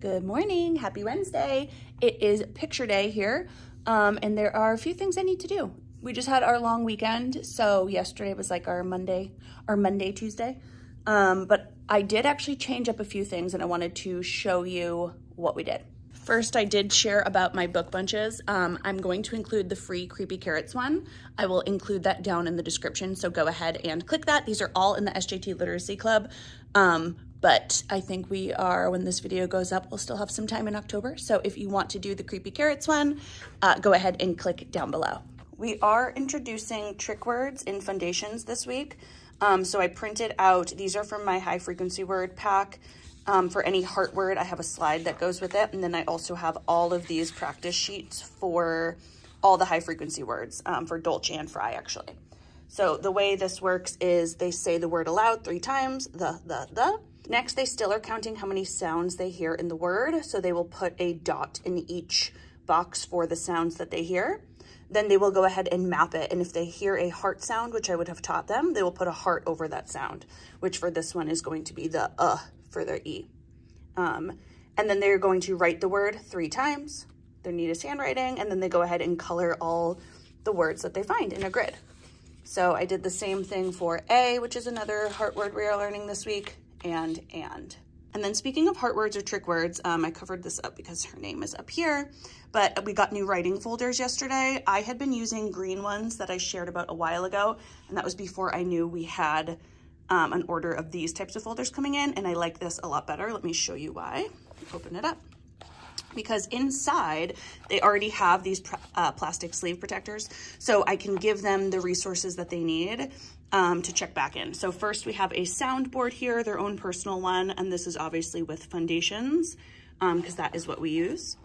Good morning, happy Wednesday. It is picture day here, and there are a few things I need to do. We just had our long weekend, so yesterday was like our Monday, Tuesday. But I did actually change up a few things and I wanted to show you what we did. First, I did share about my book bunches. I'm going to include the free Creepy Carrots one. I will include that down in the description, so go ahead and click that. These are all in the SJT Literacy Club. But I think we are, when this video goes up, we'll still have some time in October. So if you want to do the Creepy Carrots one, go ahead and click down below. We are introducing trick words in Foundations this week. So I printed out, these are from my high frequency word pack. For any heart word, I have a slide that goes with it. And then I also have all of these practice sheets for all the high frequency words, for Dolce and Fry actually. So the way this works is they say the word aloud 3 times, the. Next, they still are counting how many sounds they hear in the word. So they will put a dot in each box for the sounds that they hear. Then they will go ahead and map it. And if they hear a heart sound, which I would have taught them, they will put a heart over that sound, which for this one is going to be the for their E. And then they're going to write the word 3 times, their neatest handwriting, and then they go ahead and color all the words that they find in a grid. So I did the same thing for A, which is another heart word we are learning this week, and. And then speaking of heart words or trick words, I covered this up because her name is up here, but we got new writing folders yesterday. I had been using green ones that I shared about a while ago, and that was before I knew we had an order of these types of folders coming in, and I like this a lot better. Let me show you why. Open it up. Because inside, they already have these plastic sleeve protectors, so I can give them the resources that they need to check back in. So first we have a soundboard here, their own personal one, and this is obviously with Foundations, because that is what we use.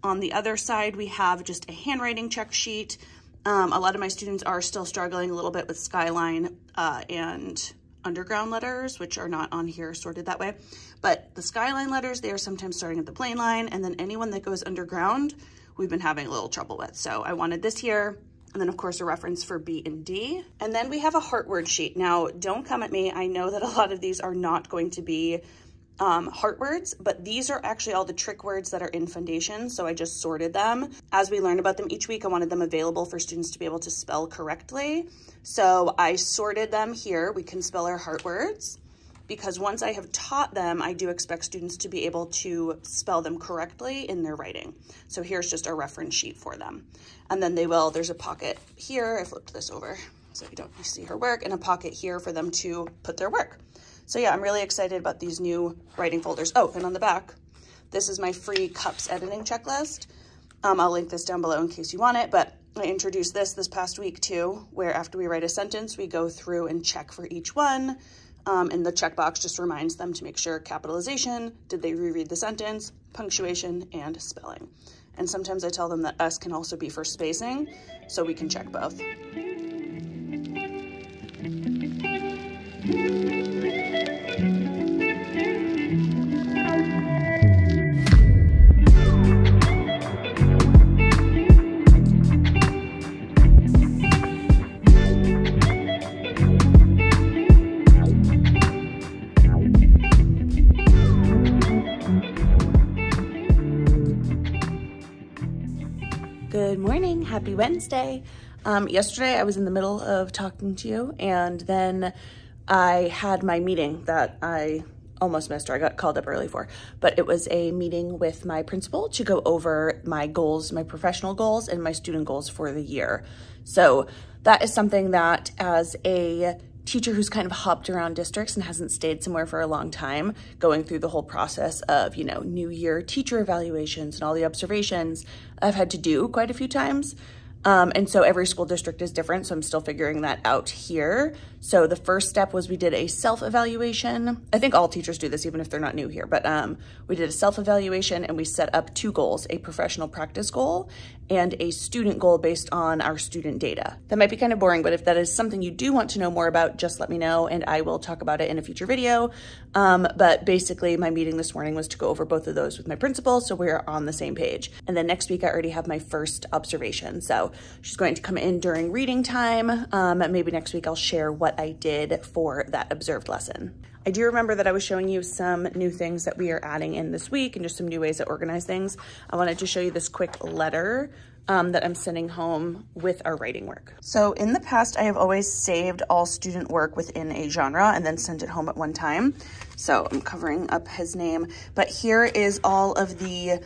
On the other side, we have just a handwriting check sheet. A lot of my students are still struggling a little bit with Skyline and underground letters, which are not on here sorted that way. But the Skyline letters, they are sometimes starting at the plain line, and then anyone that goes underground, we've been having a little trouble with. So I wanted this here, and then of course a reference for B and D. And then we have a heart word sheet. Now, don't come at me. I know that a lot of these are not going to be heart words, but these are actually all the trick words that are in Foundation. So I just sorted them. As we learn about them each week, I wanted them available for students to be able to spell correctly. So I sorted them here. We can spell our heart words, because once I have taught them, I do expect students to be able to spell them correctly in their writing. So here's just a reference sheet for them. And then there's a pocket here. I flipped this over so you don't see her work, and a pocket here for them to put their work. So yeah, I'm really excited about these new writing folders. Oh, and on the back, this is my free cups editing checklist. I'll link this down below in case you want it, but I introduced this past week too, where after we write a sentence, we go through and check for each one. And the checkbox just reminds them to make sure capitalization, did they reread the sentence, punctuation, and spelling. And sometimes I tell them that S can also be for spacing, so we can check both. Good morning, happy Wednesday. Yesterday I was in the middle of talking to you, and then I had my meeting that I almost missed, or I got called up early for, but it was a meeting with my principal to go over my goals, my professional goals and my student goals for the year. So that is something that, as a teacher who's kind of hopped around districts and hasn't stayed somewhere for a long time, going through the whole process of, new year teacher evaluations and all the observations, I've had to do quite a few times. And so every school district is different, so I'm still figuring that out here. So the first step was we did a self-evaluation. I think all teachers do this even if they're not new here, but we did a self-evaluation and we set up 2 goals, a professional practice goal and a student goal based on our student data. That might be kind of boring, but if that is something you do want to know more about, just let me know and I will talk about it in a future video. But basically my meeting this morning was to go over both of those with my principal, so we're on the same page. And then next week I already have my first observation. So she's going to come in during reading time. Maybe next week I'll share what I did for that observed lesson. I do remember that I was showing you some new things that we are adding in this week and just some new ways to organize things. I wanted to show you this quick letter that I'm sending home with our writing work. So in the past, I have always saved all student work within a genre and then sent it home at one time. So I'm covering up his name, but here is all of the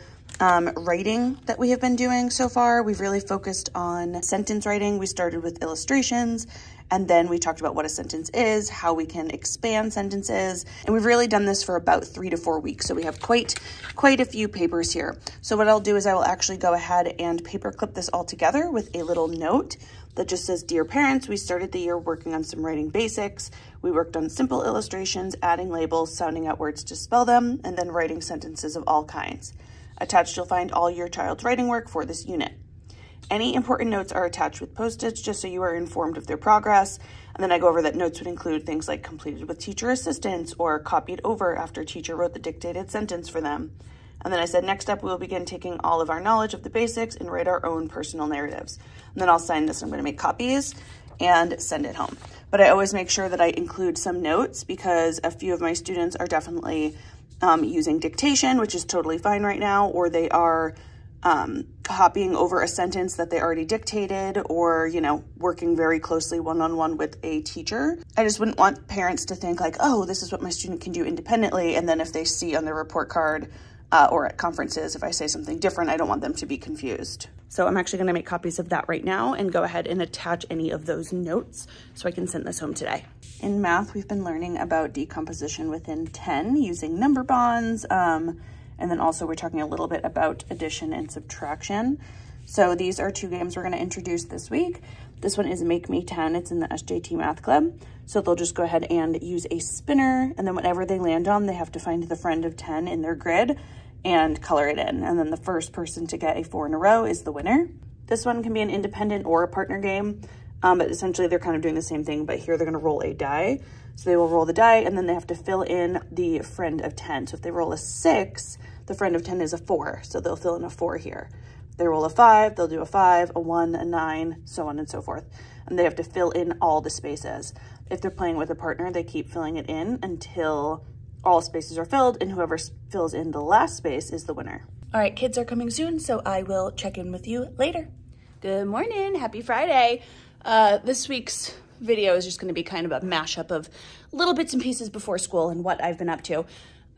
writing that we have been doing so far. We've really focused on sentence writing. We started with illustrations, and then we talked about what a sentence is, how we can expand sentences, and we've really done this for about 3 to 4 weeks. So we have quite a few papers here. So what I'll do is I will actually go ahead and paper clip this all together with a little note that just says, "Dear parents, we started the year working on some writing basics. We worked on simple illustrations, adding labels, sounding out words to spell them, and then writing sentences of all kinds. Attached, you'll find all your child's writing work for this unit. Any important notes are attached with postage just so you are informed of their progress." And then I go over that notes would include things like completed with teacher assistance or copied over after teacher wrote the dictated sentence for them. And then I said, next up, we will begin taking all of our knowledge of the basics and write our own personal narratives. And then I'll sign this. I'm going to make copies and send it home. But I always make sure that I include some notes because a few of my students are definitely using dictation, which is totally fine right now, or they are copying over a sentence that they already dictated, or, you know, working very closely one-on-one with a teacher. I just wouldn't want parents to think like, oh, this is what my student can do independently. And then if they see on their report card or at conferences, if I say something different, I don't want them to be confused. So I'm actually gonna make copies of that right now and go ahead and attach any of those notes so I can send this home today. In math, we've been learning about decomposition within 10 using number bonds. And then also we're talking a little bit about addition and subtraction. So these are 2 games we're gonna introduce this week. This one is Make Me 10, it's in the SJT Math Club. So they'll just go ahead and use a spinner, and then whatever they land on, they have to find the friend of 10 in their grid and color it in. And then the first person to get a 4 in a row is the winner. This one can be an independent or a partner game, but essentially they're kind of doing the same thing, but here they're gonna roll a die. So they will roll the die and then they have to fill in the friend of 10. So if they roll a 6, the friend of 10 is a 4. So they'll fill in a 4 here. If they roll a 5, they'll do a 5, a 1, a 9, so on and so forth. And they have to fill in all the spaces. If they're playing with a partner, they keep filling it in until all spaces are filled, and whoever fills in the last space is the winner. All right, kids are coming soon, so I will check in with you later. Good morning, happy Friday. This week's video is just gonna be kind of a mashup of little bits and pieces before school and what I've been up to.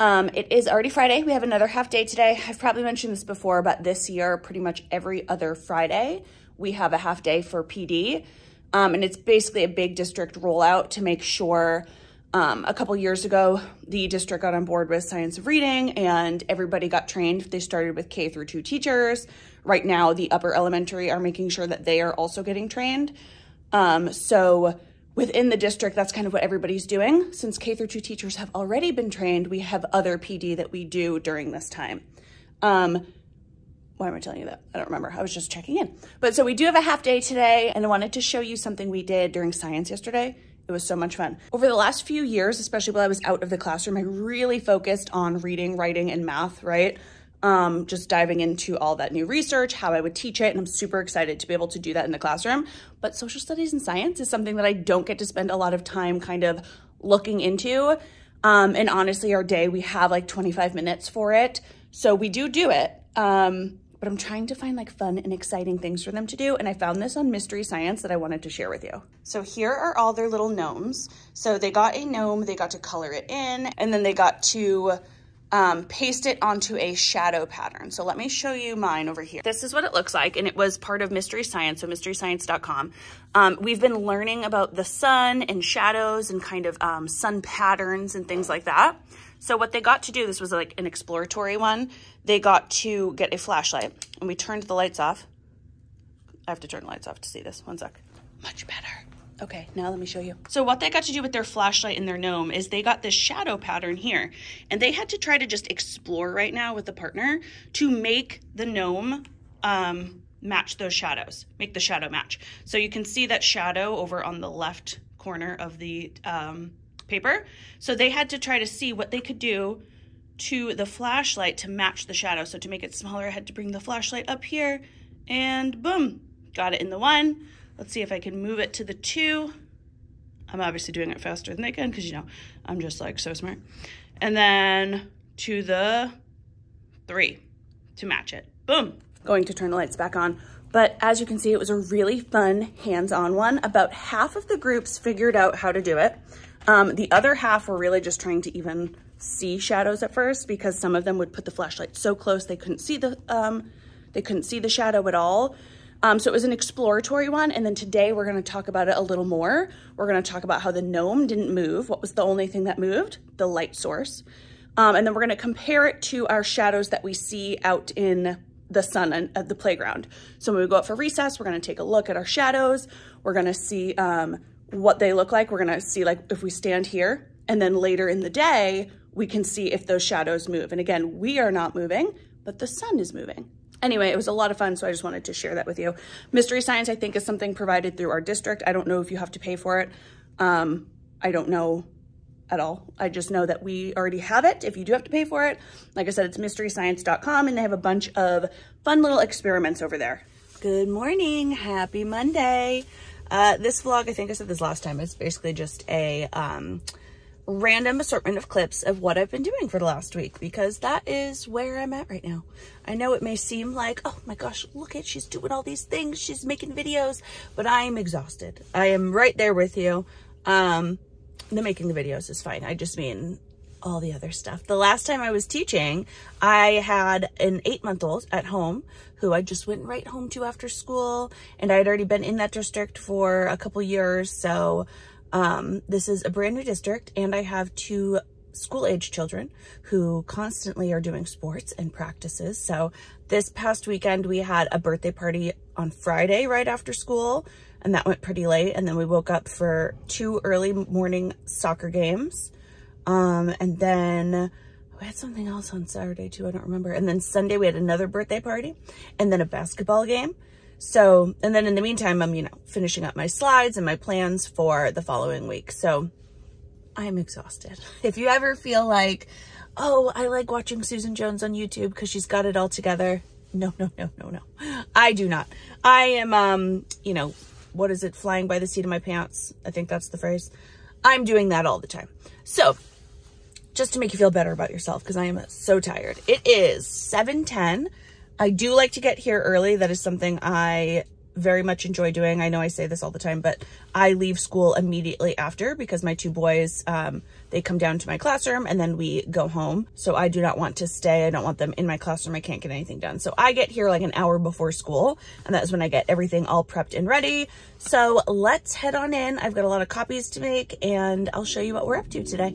It is already Friday. We have another half day today. I've probably mentioned this before, but this year, pretty much every other Friday, we have a half day for PD. And it's basically a big district rollout to make sure a couple years ago, the district got on board with science of reading and everybody got trained. They started with K through 2 teachers. Right now, the upper elementary are making sure that they are also getting trained. So within the district, that's kind of what everybody's doing. Since K through 2 teachers have already been trained, we have other PD that we do during this time. Why am I telling you that? I don't remember. I was just checking in. But so we do have a half day today, and I wanted to show you something we did during science yesterday. It was so much fun. Over the last few years, especially while I was out of the classroom, I really focused on reading, writing, and math, right? Just diving into all that new research, how I would teach it, and I'm super excited to be able to do that in the classroom. But social studies and science is something that I don't get to spend a lot of time kind of looking into. And honestly, our day, we have like 25 minutes for it. So we do it. But I'm trying to find like fun and exciting things for them to do. And I found this on Mystery Science that I wanted to share with you. So here are all their little gnomes. So they got a gnome, they got to color it in, and then they got to paste it onto a shadow pattern. So let me show you mine over here. This is what it looks like, and it was part of Mystery Science, so mysteryscience.com. We've been learning about the sun and shadows and kind of sun patterns and things like that. So what they got to do, this was like an exploratory one, they got to get a flashlight, and we turned the lights off. I have to turn the lights off to see this, 1 sec. Much better. Okay, now let me show you. So what they got to do with their flashlight and their gnome is they got this shadow pattern here, and they had to try to just explore right now with the partner to make the gnome match those shadows, make the shadow match. So you can see that shadow over on the left corner of the paper. So they had to try to see what they could do to the flashlight to match the shadow. So to make it smaller, I had to bring the flashlight up here and boom, got it in the 1. Let's see if I can move it to the 2. I'm obviously doing it faster than they can because, you know, I'm just like so smart. And then to the 3 to match it. Boom. Going to turn the lights back on. But as you can see, it was a really fun hands-on one. About half of the groups figured out how to do it. The other half were really just trying to even see shadows at first because some of them would put the flashlight so close they couldn't see the shadow at all. So it was an exploratory one. And then today we're going to talk about it a little more. We're going to talk about how the gnome didn't move. What was the only thing that moved? The light source. And then we're going to compare it to our shadows that we see out in the sun and at the playground. So when we go out for recess, we're going to take a look at our shadows. We're going to see what they look like. We're going to see like if we stand here, and then later in the day, we can see if those shadows move. And again, we are not moving, but the sun is moving. Anyway, it was a lot of fun, so I just wanted to share that with you. Mystery Science, I think, is something provided through our district. I don't know if you have to pay for it. I don't know at all. I just know that we already have it. If you do have to pay for it, like I said, it's mysteryscience.com, and they have a bunch of fun little experiments over there. Good morning. Happy Monday. This vlog, I think I said this last time, is basically just a random assortment of clips of what I've been doing for the last week, because that is where I'm at right now. I know it may seem like, oh my gosh, look at, she's doing all these things, she's making videos, but I'm exhausted. I am right there with you. The making the videos is fine. I just mean all the other stuff. The last time I was teaching, I had an 8-month-old at home who I just went right home to after school, and I had already been in that district for a couple years. So this is a brand new district, and I have 2 school-age children who constantly are doing sports and practices. So this past weekend, we had a birthday party on Friday right after school, and that went pretty late. And then we woke up for 2 early morning soccer games. And then we had something else on Saturday too, I don't remember. And then Sunday we had another birthday party and then a basketball game. So, and then in the meantime, I'm, you know, finishing up my slides and my plans for the following week. So I'm exhausted. If you ever feel like, oh, I like watching Susan Jones on YouTube because she's got it all together. No, no, no, no, no. I do not. I am, you know, what is it? Flying by the seat of my pants. I think that's the phrase. I'm doing that all the time. So just to make you feel better about yourself, because I am so tired. It is 7:10. I do like to get here early. That is something I very much enjoy doing. I know I say this all the time, but I leave school immediately after because my 2 boys, they come down to my classroom and then we go home. So I do not want to stay. I don't want them in my classroom. I can't get anything done. So I get here like an hour before school, and that is when I get everything all prepped and ready. So let's head on in. I've got a lot of copies to make, and I'll show you what we're up to today.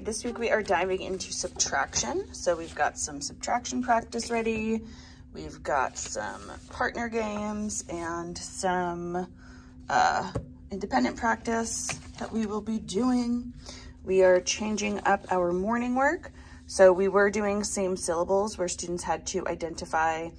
This week we are diving into subtraction. So we've got some subtraction practice ready. We've got some partner games and some independent practice that we will be doing. We are changing up our morning work. So we were doing same syllables where students had to identify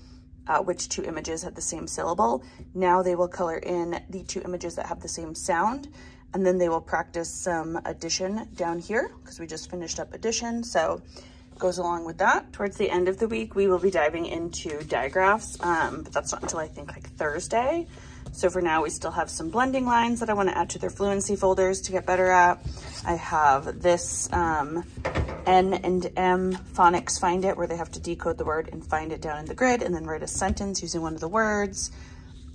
which 2 images had the same syllable. Now they will color in the 2 images that have the same sound, and then they will practice some addition down here because we just finished up addition. So it goes along with that. Towards the end of the week, we will be diving into digraphs, but that's not until I think like Thursday. So for now, we still have some blending lines that I want to add to their fluency folders to get better at. I have this N and M phonics find it, where they have to decode the word and find it down in the grid and then write a sentence using one of the words.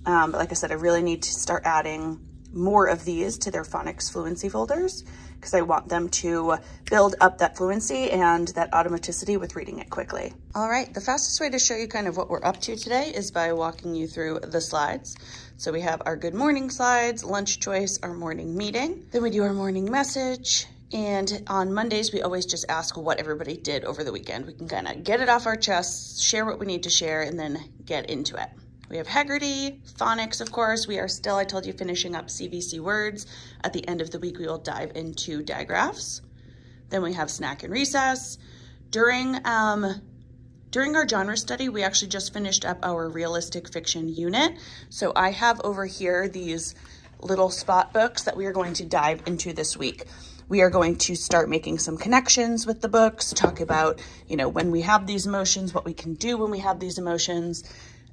But like I said, I really need to start adding more of these to their phonics fluency folders because I want them to build up that fluency and that automaticity with reading it quickly. All right, the fastest way to show you kind of what we're up to today is by walking you through the slides. So we have our good morning slides, lunch choice, our morning meeting. Then we do our morning message. And on Mondays, we always just ask what everybody did over the weekend. We can kind of get it off our chests, share what we need to share, and then get into it. We have Haggerty, phonics, of course. We are still, I told you, finishing up CVC words. At the end of the week, we will dive into digraphs. Then we have snack and recess. During our genre study, we actually just finished up our realistic fiction unit. So I have over here these little spot books that we are going to dive into this week. We are going to start making some connections with the books, talk about, you know, when we have these emotions, what we can do when we have these emotions.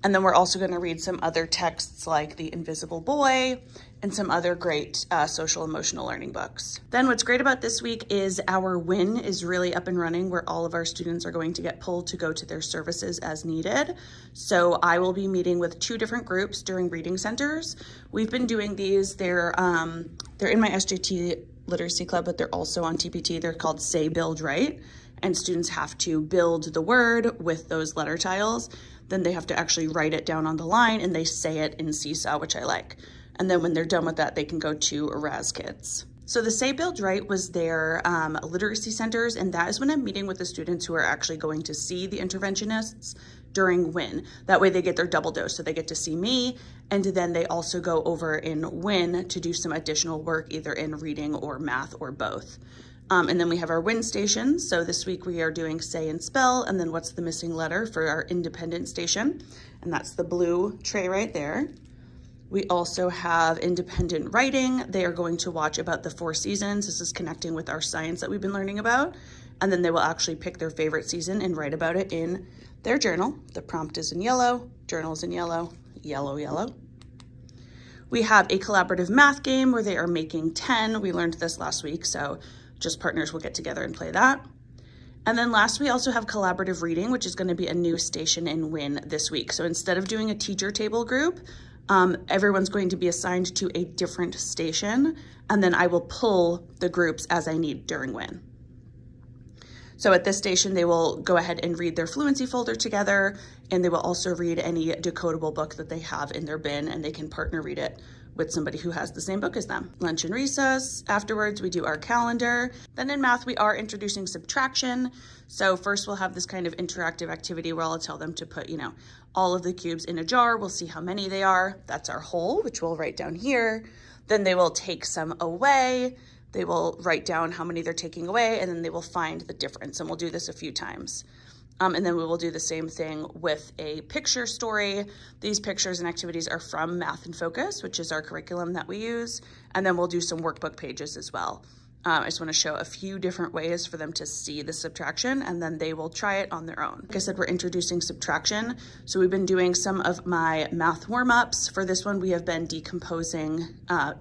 And then we're also going to read some other texts like The Invisible Boy and some other great social emotional learning books. Then what's great about this week is our WIN is really up and running, where all of our students are going to get pulled to go to their services as needed. So I will be meeting with 2 different groups during reading centers. We've been doing these. They're in my SJT Literacy Club, but they're also on TPT. They're called Say, Build, Write, and students have to build the word with those letter tiles. Then they have to actually write it down on the line and they say it in Seesaw, which I like. And then when they're done with that, they can go to Raz Kids. So the Say, Build, Write was their literacy centers, and that is when I'm meeting with the students who are actually going to see the interventionists during WIN. That way they get their double dose. So they get to see me, and then they also go over in WIN to do some additional work, either in reading or math or both. And then we have our WIN stations. So this week we are doing Say and Spell, and then What's the Missing Letter for our independent station. And that's the blue tray right there. We also have independent writing. They are going to watch about the 4 seasons. This is connecting with our science that we've been learning about. And then they will actually pick their favorite season and write about it in their journal. The prompt is in yellow, journal is in yellow, yellow, yellow. We have a collaborative math game where they are making 10. We learned this last week, so just partners will get together and play that. And then last, we also have collaborative reading, which is going to be a new station in WIN this week. So instead of doing a teacher table group, everyone's going to be assigned to a different station, and then I will pull the groups as I need during WIN. So at this station, they will go ahead and read their fluency folder together, and they will also read any decodable book that they have in their bin, and they can partner read it with somebody who has the same book as them. Lunch and recess. Afterwards, we do our calendar. Then in math, we are introducing subtraction. So first we'll have this kind of interactive activity where I'll tell them to put, you know, all of the cubes in a jar. We'll see how many they are. That's our whole, which we'll write down here. Then they will take some away. They will write down how many they're taking away, and then they will find the difference. And we'll do this a few times. And then we will do the same thing with a picture story. These pictures and activities are from Math in Focus, which is our curriculum that we use. And then we'll do some workbook pages as well. I just want to show a few different ways for them to see the subtraction, and then they will try it on their own. Like I said, we're introducing subtraction. So we've been doing some of my math warm-ups. For this one, we have been decomposing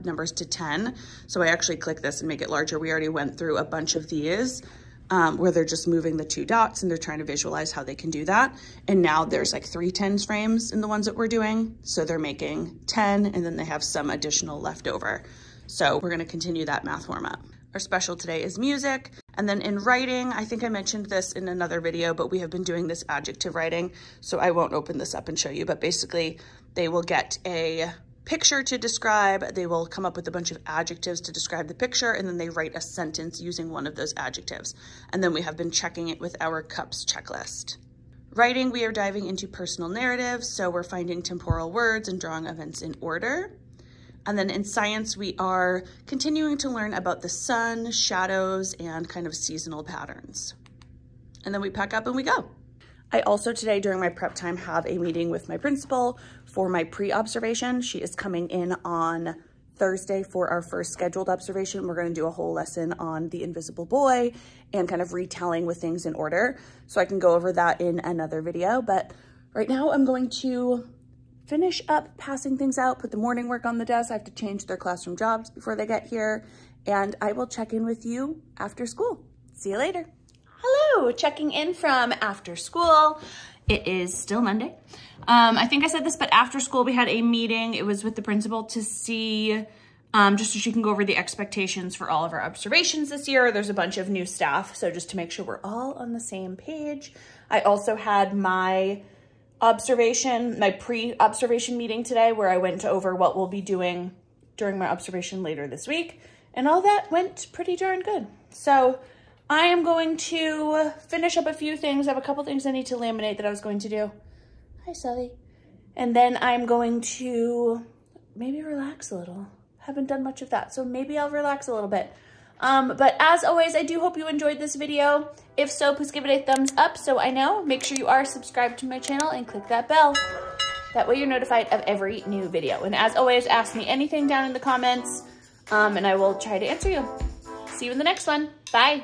numbers to 10. So I actually click this and make it larger. We already went through a bunch of these. Where they're just moving the 2 dots and they're trying to visualize how they can do that. And now there's like 3 tens frames in the ones that we're doing. So they're making 10 and then they have some additional left over. So we're gonna continue that math warm up. Our special today is music. And then in writing, I think I mentioned this in another video, but we have been doing this adjective writing. So I won't open this up and show you, but basically they will get a picture to describe, they will come up with a bunch of adjectives to describe the picture, and then they write a sentence using one of those adjectives. And then we have been checking it with our CUPS checklist. Writing, we are diving into personal narratives, so we're finding temporal words and drawing events in order. And then in science, we are continuing to learn about the sun, shadows, and kind of seasonal patterns. And then we pack up and we go. I also today during my prep time have a meeting with my principal for my pre-observation. She is coming in on Thursday for our first scheduled observation. We're gonna do a whole lesson on The Invisible Boy and kind of retelling with things in order. So I can go over that in another video, but right now I'm going to finish up passing things out, put the morning work on the desk. I have to change their classroom jobs before they get here, and I will check in with you after school. See you later. Hello, checking in from after school. It is still Monday. I think I said this, but after school we had a meeting. It was with the principal to see just so she can go over the expectations for all of our observations this year. There's a bunch of new staff, so just to make sure we're all on the same page. I also had my pre-observation meeting today where I went over what we'll be doing during my observation later this week, and all that went pretty darn good. So I am going to finish up a few things. I have a couple things I need to laminate that I was going to do. Hi, Sully. And then I'm going to maybe relax a little. Haven't done much of that, so maybe I'll relax a little bit. But as always, I do hope you enjoyed this video. If so, please give it a thumbs up so I know. Make sure you are subscribed to my channel and click that bell. That way you're notified of every new video. And as always, ask me anything down in the comments, and I will try to answer you. See you in the next one. Bye.